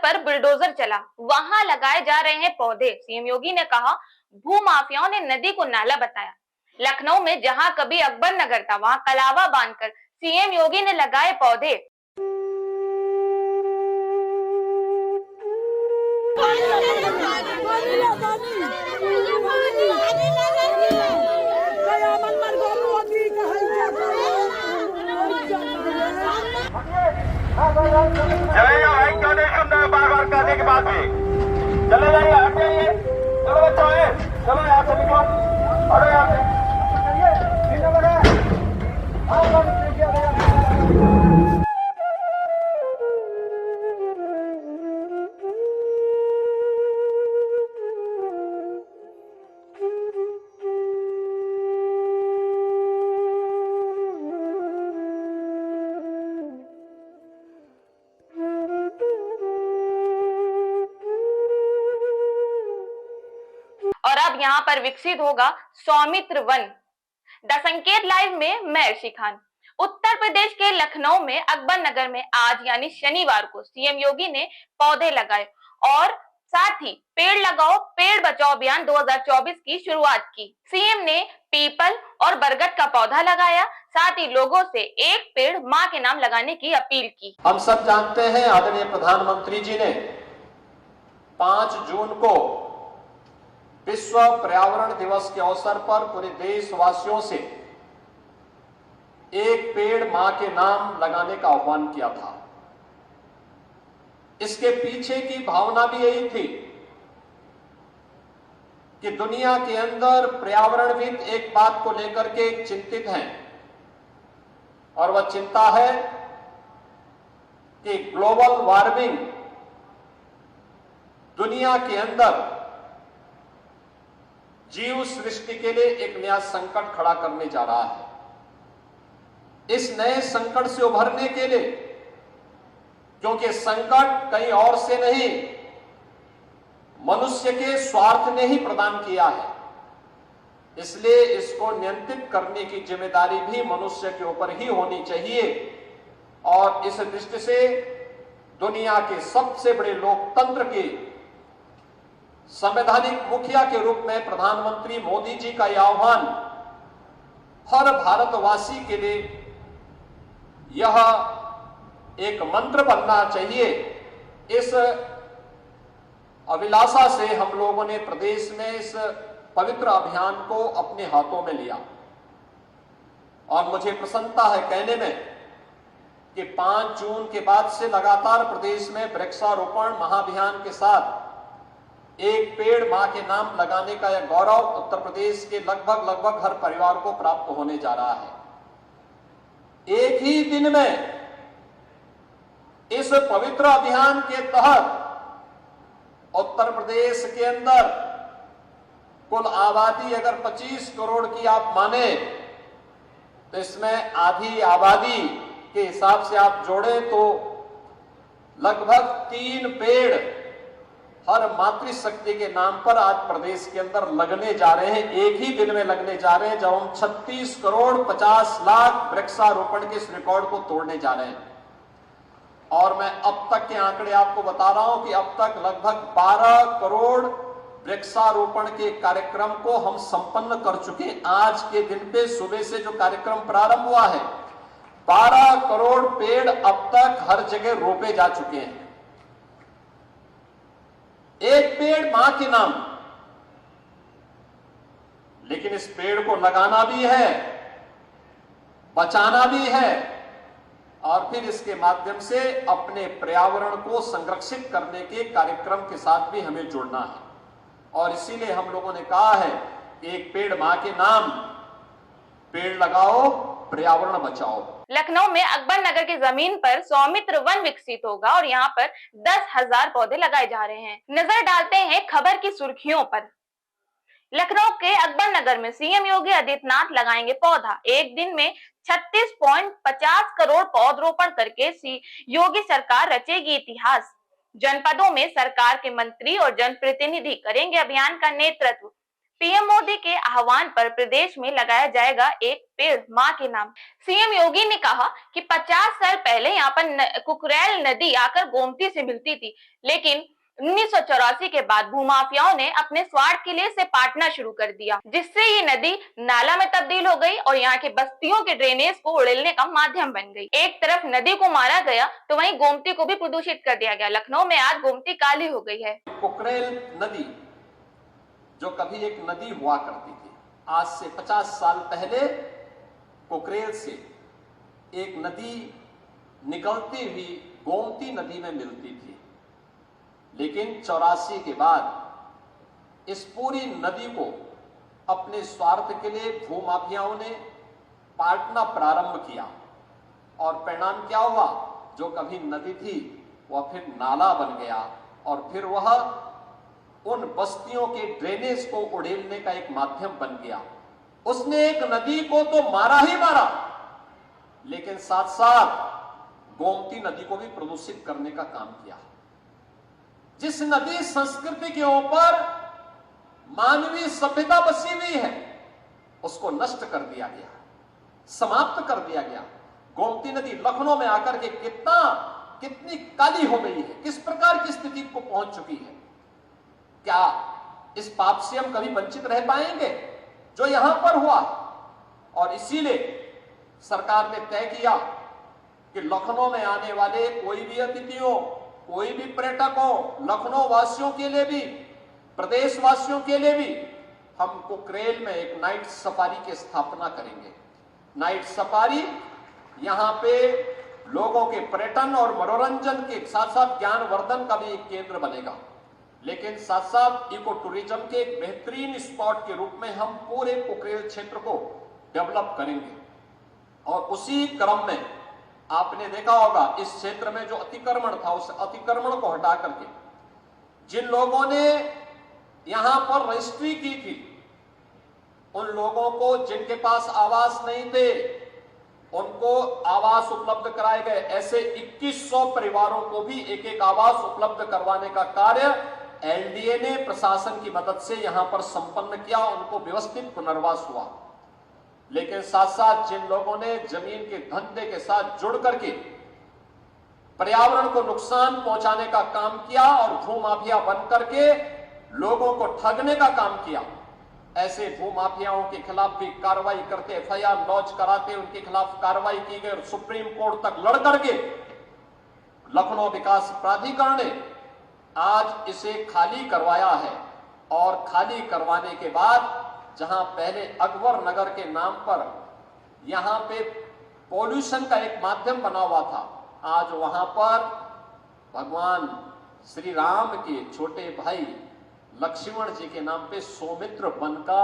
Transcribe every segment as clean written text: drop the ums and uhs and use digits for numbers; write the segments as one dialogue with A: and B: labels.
A: पर बुलडोजर चला, वहां लगाए जा रहे हैं पौधे। सीएम योगी ने कहा भू माफियाओं ने नदी को नाला बताया। लखनऊ में जहां कभी अकबर नगर था, वहां कलावा बांधकर सीएम योगी ने लगाए पौधे।
B: चलेगा भाई, क्यों नहीं सुन रहे? बार बार कहने के बाद भी चले जाइए, हट जाइए। चलो बच्चों, चलो यहाँ से निकलो, अरे यहाँ से
A: और अब यहाँ पर विकसित होगा सौमित्र वन। द संकेत लाइव में मैं अर्शी खान। उत्तर प्रदेश के लखनऊ में अकबर नगर में आज यानी शनिवार को सीएम योगी ने पौधे लगाए और साथ ही पेड़ लगाओ पेड़ बचाओ अभियान 2024 की शुरुआत की। सीएम ने पीपल और बरगद का पौधा लगाया, साथ ही लोगों से एक पेड़ मां के नाम लगाने की अपील की।
C: हम सब जानते हैं आदरणीय प्रधानमंत्री जी ने 5 जून को विश्व पर्यावरण दिवस के अवसर पर पूरे देशवासियों से एक पेड़ मां के नाम लगाने का आह्वान किया था। इसके पीछे की भावना भी यही थी कि दुनिया के अंदर पर्यावरणविद एक बात को लेकर के चिंतित हैं और वह चिंता है कि ग्लोबल वार्मिंग दुनिया के अंदर जीव सृष्टि के लिए एक नया संकट खड़ा करने जा रहा है। इस नए संकट से उभरने के लिए, क्योंकि संकट कहीं और से नहीं मनुष्य के स्वार्थ ने ही प्रदान किया है, इसलिए इसको नियंत्रित करने की जिम्मेदारी भी मनुष्य के ऊपर ही होनी चाहिए। और इस दृष्टि से दुनिया के सबसे बड़े लोकतंत्र के संवैधानिक मुखिया के रूप में प्रधानमंत्री मोदी जी का यह आह्वान हर भारतवासी के लिए यह एक मंत्र बनना चाहिए। इस अभिलाषा से हम लोगों ने प्रदेश में इस पवित्र अभियान को अपने हाथों में लिया और मुझे प्रसन्नता है कहने में कि 5 जून के बाद से लगातार प्रदेश में वृक्षारोपण महाअभियान के साथ एक पेड़ मां के नाम लगाने का यह गौरव उत्तर प्रदेश के लगभग हर परिवार को प्राप्त होने जा रहा है। एक ही दिन में इस पवित्र अभियान के तहत उत्तर प्रदेश के अंदर कुल आबादी अगर 25 करोड़ की आप माने तो इसमें आधी आबादी के हिसाब से आप जोड़े तो लगभग 3 पेड़ हर मातृशक्ति के नाम पर आज प्रदेश के अंदर लगने जा रहे हैं। एक ही दिन में लगने जा रहे हैं, जब हम 36 करोड़ 50 लाख वृक्षारोपण के इस रिकॉर्ड को तोड़ने जा रहे हैं। और मैं अब तक के आंकड़े आपको बता रहा हूं कि अब तक लगभग 12 करोड़ वृक्षारोपण के कार्यक्रम को हम संपन्न कर चुके हैं। आज के दिन पे सुबह से जो कार्यक्रम प्रारंभ हुआ है, 12 करोड़ पेड़ अब तक हर जगह रोपे जा चुके हैं। एक पेड़ मां के नाम, लेकिन इस पेड़ को लगाना भी है, बचाना भी है और फिर इसके माध्यम से अपने पर्यावरण को संरक्षित करने के कार्यक्रम के साथ भी हमें जुड़ना है। और इसीलिए हम लोगों ने कहा है कि एक पेड़ मां के नाम, पेड़ लगाओ पर्यावरण बचाओ।
A: लखनऊ में अकबर नगर की जमीन पर सौमित्र वन विकसित होगा और यहाँ पर 10,000 पौधे लगाए जा रहे हैं। नजर डालते हैं खबर की सुर्खियों पर। लखनऊ के अकबर नगर में सीएम योगी आदित्यनाथ लगाएंगे पौधा। एक दिन में 36.50 करोड़ पौधरोपण करके योगी सरकार रचेगी इतिहास। जनपदों में सरकार के मंत्री और जनप्रतिनिधि करेंगे अभियान का नेतृत्व। पीएम मोदी के आह्वान पर प्रदेश में लगाया जाएगा एक पेड़ मां के नाम। सीएम योगी ने कहा कि 50 साल पहले यहाँ पर कुकरेल नदी आकर गोमती से मिलती थी, लेकिन 1984 के बाद भूमाफियाओं ने अपने स्वार्थ के लिए इसे पाटना शुरू कर दिया, जिससे ये नदी नाला में तब्दील हो गई और यहाँ के बस्तियों के ड्रेनेज को उड़ेलने का माध्यम बन गई। एक तरफ नदी को मारा गया तो वहीं गोमती को भी प्रदूषित कर दिया गया। लखनऊ में आज गोमती काली हो गई है।
C: कुकरेल नदी जो कभी एक नदी हुआ करती थी, आज से 50 साल पहले कुकरेल से एक नदी निकलती हुई गोमती नदी में मिलती थी, लेकिन 84 के बाद इस पूरी नदी को अपने स्वार्थ के लिए भूमाफियाओं ने पाटना प्रारंभ किया और परिणाम क्या हुआ? जो कभी नदी थी वह फिर नाला बन गया और फिर वह उन बस्तियों के ड्रेनेज को उड़ेलने का एक माध्यम बन गया। उसने एक नदी को तो मारा ही मारा, लेकिन साथ साथ गोमती नदी को भी प्रदूषित करने का काम किया। जिस नदी संस्कृति के ऊपर मानवीय सभ्यता बसी हुई है, उसको नष्ट कर दिया गया, समाप्त कर दिया गया। गोमती नदी लखनऊ में आकर के कितनी काली हो गई है, किस प्रकार की स्थिति को पहुंच चुकी है। क्या इस पाप से हम कभी वंचित रह पाएंगे जो यहां पर हुआ? और इसीलिए सरकार ने तय किया कि लखनऊ में आने वाले कोई भी अतिथियों, कोई भी पर्यटकों, लखनऊ वासियों के लिए भी, प्रदेश वासियों के लिए भी हम कुकरेल में एक नाइट सफारी की स्थापना करेंगे। नाइट सफारी यहां पे लोगों के पर्यटन और मनोरंजन के साथ साथ ज्ञानवर्धन का भी एक केंद्र बनेगा, लेकिन साथ साथ इको टूरिज्म के एक बेहतरीन स्पॉट के रूप में हम पूरे कुकरेल क्षेत्र को डेवलप करेंगे। और उसी क्रम में आपने देखा होगा इस क्षेत्र में जो अतिक्रमण था, उस अतिक्रमण को हटा करके जिन लोगों ने यहां पर रजिस्ट्री की थी, उन लोगों को जिनके पास आवास नहीं थे, उनको आवास उपलब्ध कराए गए। ऐसे 2100 परिवारों को भी एक एक आवास उपलब्ध करवाने का कार्य एलडीए ने प्रशासन की मदद से यहां पर संपन्न किया, उनको व्यवस्थित पुनर्वास हुआ। लेकिन साथ साथ जिन लोगों ने जमीन के धंधे के साथ जुड़ करके पर्यावरण को नुकसान पहुंचाने का काम किया और भूमाफिया बन करके लोगों को ठगने का काम किया, ऐसे भूमाफियाओं के खिलाफ भी कार्रवाई करते, एफआईआर लॉन्च कराते, उनके खिलाफ कार्रवाई की गई और सुप्रीम कोर्ट तक लड़ करके लखनऊ विकास प्राधिकरण ने आज इसे खाली करवाया है। और खाली करवाने के बाद जहां पहले अकबर नगर के नाम पर यहां पे पॉल्यूशन का एक माध्यम बना हुआ था, आज वहां पर भगवान श्री राम के छोटे भाई लक्ष्मण जी के नाम पे सौमित्र वन का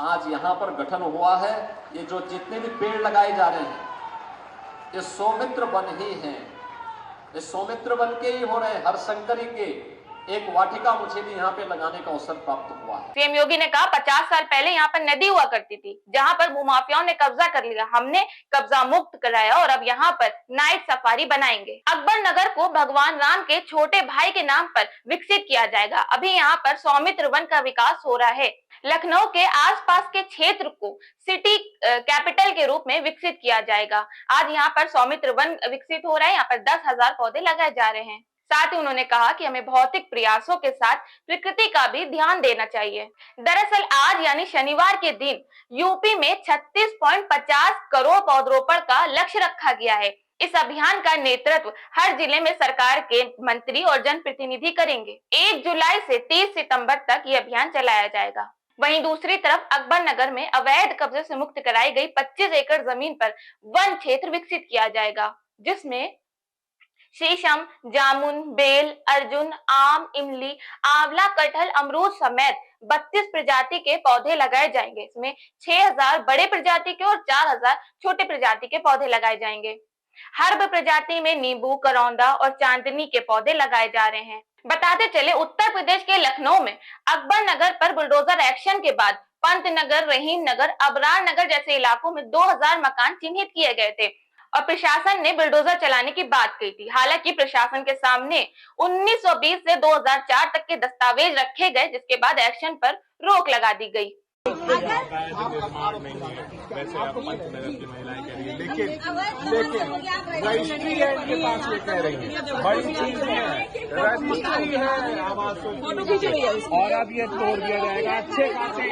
C: आज यहां पर गठन हुआ है। ये जो जितने भी पेड़ लगाए जा रहे हैं, ये सौमित्र वन ही हैं, ये सौमित्र वन के ही हो रहे हैं। हरशंकरी के एक वाटिका मुझे भी यहाँ पे लगाने का अवसर प्राप्त हुआ है।
A: सीएम योगी ने कहा 50 साल पहले यहाँ पर नदी हुआ करती थी, जहाँ पर भूमाफियाओं ने कब्जा कर लिया, हमने कब्जा मुक्त कराया और अब यहाँ पर नाइट सफारी बनाएंगे। अकबर नगर को भगवान राम के छोटे भाई के नाम पर विकसित किया जाएगा। अभी यहाँ पर सौमित्र वन का विकास हो रहा है। लखनऊ के आसपास के क्षेत्र को सिटी कैपिटल के रूप में विकसित किया जाएगा। आज यहाँ पर सौमित्र वन विकसित हो रहा है, यहाँ पर 10,000 पौधे लगाए जा रहे हैं। साथ ही उन्होंने कहा कि हमें भौतिक प्रयासों के साथ प्रकृति का भी ध्यान देना चाहिए। दरअसल आज यानी शनिवार के दिन यूपी में 36.50 करोड़ पौधरोपण का लक्ष्य रखा गया है। इस अभियान का नेतृत्व हर जिले में सरकार के मंत्री और जनप्रतिनिधि करेंगे। 1 जुलाई से 30 सितंबर तक ये अभियान चलाया जाएगा। वहीं दूसरी तरफ अकबर नगर में अवैध कब्जे से मुक्त कराई गई 25 एकड़ जमीन पर वन क्षेत्र विकसित किया जाएगा, जिसमें शीशम, जामुन, बेल, अर्जुन, आम, इमली, आंवला, कटहल, अमरूद समेत 32 प्रजाति के पौधे लगाए जाएंगे। इसमें 6,000 बड़े प्रजाति के और 4,000 छोटे प्रजाति के पौधे लगाए जाएंगे। हर्ब प्रजाति में नींबू, करौंदा और चांदनी के पौधे लगाए जा रहे हैं। बताते चले उत्तर प्रदेश के लखनऊ में अकबर नगर पर बुलडोजर एक्शन के बाद पंत नगर, रहीम नगर, अबरार नगर जैसे इलाकों में 2000 मकान चिन्हित किए गए थे और प्रशासन ने बुलडोजर चलाने की बात कही थी। हालांकि प्रशासन के सामने 1920 से 2004 तक के दस्तावेज रखे गए, जिसके बाद एक्शन पर रोक लगा दी गई।
D: निर्माण नहीं है, वैसे आप पंचनगर की महिलाएं कह रही है, लेकिन रजिस्ट्री है इनके पास, ये कह रही है बड़ी चीज है, रजिस्ट्री है आवास और अब ये तोड़ दिया जाएगा। अच्छे खासे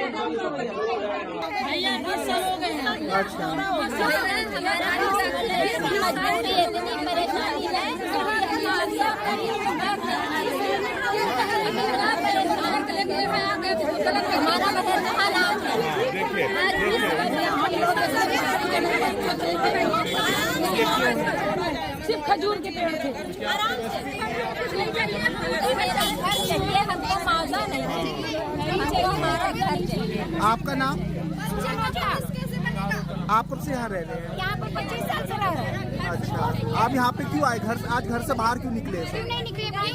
E: सिर्फ खजूर के पेड़ थे। हमको माजा नहीं चाहिए।
F: आपका नाम? आप कब से यहाँ रह रहे हैं?
E: यहाँ पर 25 साल से रह रहे हैं।
F: अच्छा, आप यहाँ पे क्यों आए? आज घर से बाहर क्यों निकले?
E: क्यों नहीं निकले भाई?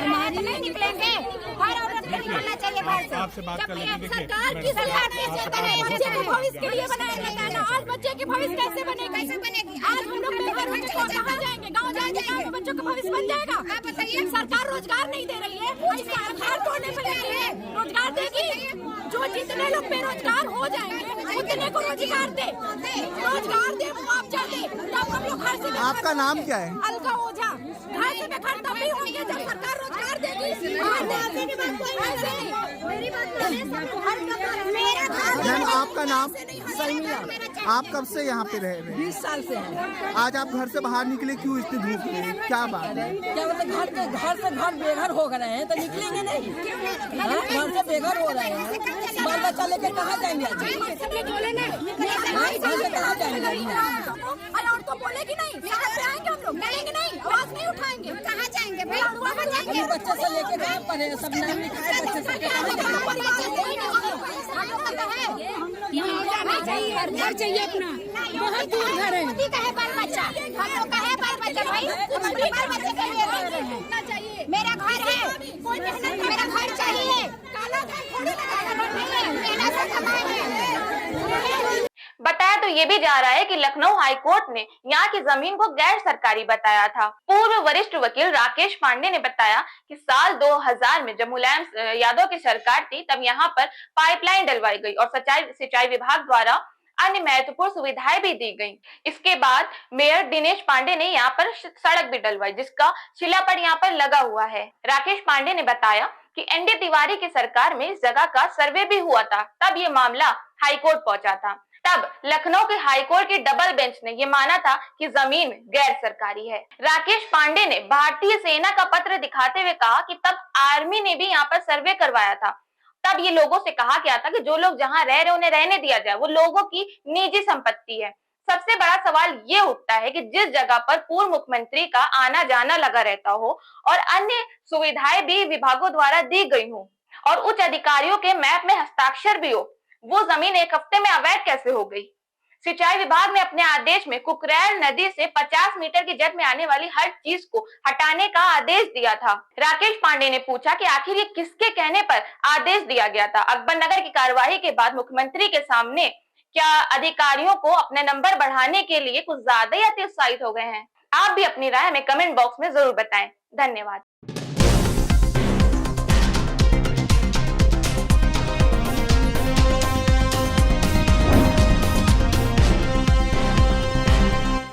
E: हमारे नहीं निकलेंगे, हर औरत को निकलना चाहिए बाहर से।
D: आपसे बात कर लेंगे।
E: सरकार की सरकार बच्चे के भविष्य के लिए बनाया गया है। आज बच्चे के भविष्य कैसे बनेगी? आज हम लोग बेघर होंगे तो कहाँ जाएंगे? गाँव जाएंगे, गाँव में बच्चों का भविष्य बन जाएगा। आप बताइए, सरकार रोजगार नहीं दे रही है, सरकार तोड़ने पर लगी है। रोजगार देगी, जो जितने लोग बेरोजगार हो जाएंगे उतने को रोजगार दे, मुआवजा दे, तब हम लोग घर से।
F: आपका नाम क्या है?
E: अलका ओझा। घर से बेघर तभी होंगे जब सरकार रोजगार देगी।
F: मैम, आपका नाम? आप कब से यहाँ पे रह रहे हैं?
G: 20 साल से हैं।
F: आज आप घर से बाहर निकले क्यों इतनी धूप में? क्या बात है?
G: क्या मतलब घर से घर बेघर हो गए हैं तो निकलेंगे नहीं? हाँ? घर से बेघर हो रहे हैं, बाल बच्चा लेके कहाँ जाएंगे? घर से कहाँ जाएंगे?
E: और तो बोलेगी नहीं, आएंगे हम लोग, मिलेंगे नहीं, आवाज नहीं उठाएंगे, कहाँ जाएंगे भाई?
G: अभी बच्चे से लेके गए पढ़े, सब नाम लिखाए बच्चे से
E: घर चाहिए अपना, बहुत दूर घर है। बाल बच्चा, हम लोग का है बाल बच्चा भाई, बाल बच्चे के लिए चाहिए। मेरा घर है, कोई मेहनत, मेरा घर चाहिए। काला धन थोड़ी मेहनत से कमाए हैं।
A: बताया तो ये भी जा रहा है कि लखनऊ हाईकोर्ट ने यहाँ की जमीन को गैर सरकारी बताया था। पूर्व वरिष्ठ वकील राकेश पांडे ने बताया कि साल 2000 में जब मुलायम यादव की सरकार थी, तब यहाँ पर पाइपलाइन डलवाई गई और सिंचाई विभाग द्वारा अन्य महत्वपूर्ण सुविधाएं भी दी गई। इसके बाद मेयर दिनेश पांडे ने यहाँ पर सड़क भी डलवाई, जिसका शिलापट यहाँ पर लगा हुआ है। राकेश पांडे ने बताया कि एनडी तिवारी की सरकार में इस जगह का सर्वे भी हुआ था, तब ये मामला हाईकोर्ट पहुंचा था। तब लखनऊ के हाईकोर्ट की डबल बेंच ने यह माना था कि जमीन गैर सरकारी है। राकेश पांडे ने भारतीय सेना का पत्र दिखाते हुए कहा कि तब आर्मी ने भी यहाँ पर सर्वे करवाया था। तब ये लोगों से कहा गया था कि जो लोग जहां रह रहे उन्हें रहने दिया जाए, वो लोगों की निजी संपत्ति है। सबसे बड़ा सवाल ये उठता है कि जिस जगह पर पूर्व मुख्यमंत्री का आना जाना लगा रहता हो और अन्य सुविधाएं भी विभागों द्वारा दी गई हो और उच्च अधिकारियों के मैप में हस्ताक्षर भी हो, वो जमीन एक हफ्ते में अवैध कैसे हो गई? सिंचाई विभाग ने अपने आदेश में कुकरैल नदी से 50 मीटर की जद में आने वाली हर चीज को हटाने का आदेश दिया था। राकेश पांडे ने पूछा कि आखिर ये किसके कहने पर आदेश दिया गया था? अकबर नगर की कार्रवाई के बाद मुख्यमंत्री के सामने क्या अधिकारियों को अपने नंबर बढ़ाने के लिए कुछ ज्यादा ही अति उत्साहित हो गए हैं? आप भी अपनी राय हमें कमेंट बॉक्स में जरूर बताएं। धन्यवाद।